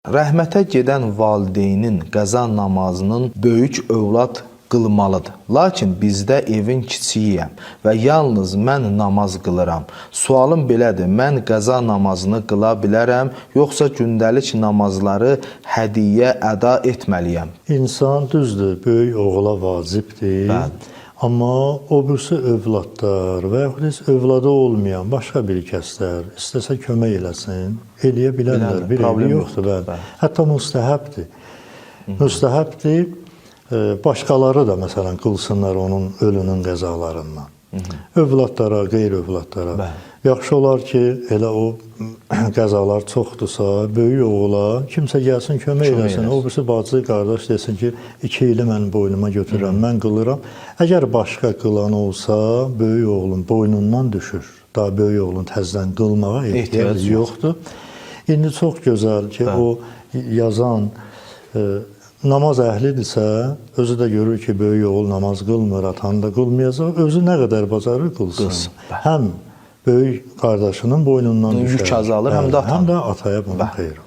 Rəhmətə gedən valideynin qəza namazının böyük övlad qılmalıdır. Lakin bizdə evin kiçiyiyəm və yalnız mən namaz qılıram. Sualım belədir, mən qəza namazını qıla bilərəm, yoxsa gündəlik namazları hədiyyə əda etməliyəm? İnsan düzdür, böyük oğula vacibdir. Bəli. Amma o birisi övladlar və yaxud heç övladı olmayan başqa bir kəslər istəsə kömək eləsin, eləyə bilərlər. Bir eybi yoxdur. Bəli. Hətta müstəhəbdir. Müstəhəbdir, başqaları da məsələn qılsınlar onun ölünün qəzalarından. Övladlara, qeyri-övladlara. Bəli. Yaxşı olar ki, elə o qəzalar çoxdursa, böyük oğula kimsə gəlsin, kömək eləsin. O birisi bacı, qardaş desin ki, 2 ili mən boynuma götürürəm, mən qılıram. Əgər başqa qılan olsa, böyük oğlun boynundan düşür. Daha böyük oğlun təzədən qılmağa ehtiyac yoxdur. İndi çox gözəl ki, o yazan namaz əhlidirsə, özü də görür ki, böyük oğul namaz qılmır, atan da qılmayacaq, özü nə qədər bacarır qılsın. Həm böyük qardaşının boynundan düşər. Yük azalır, həm də ataya bunu xeyir.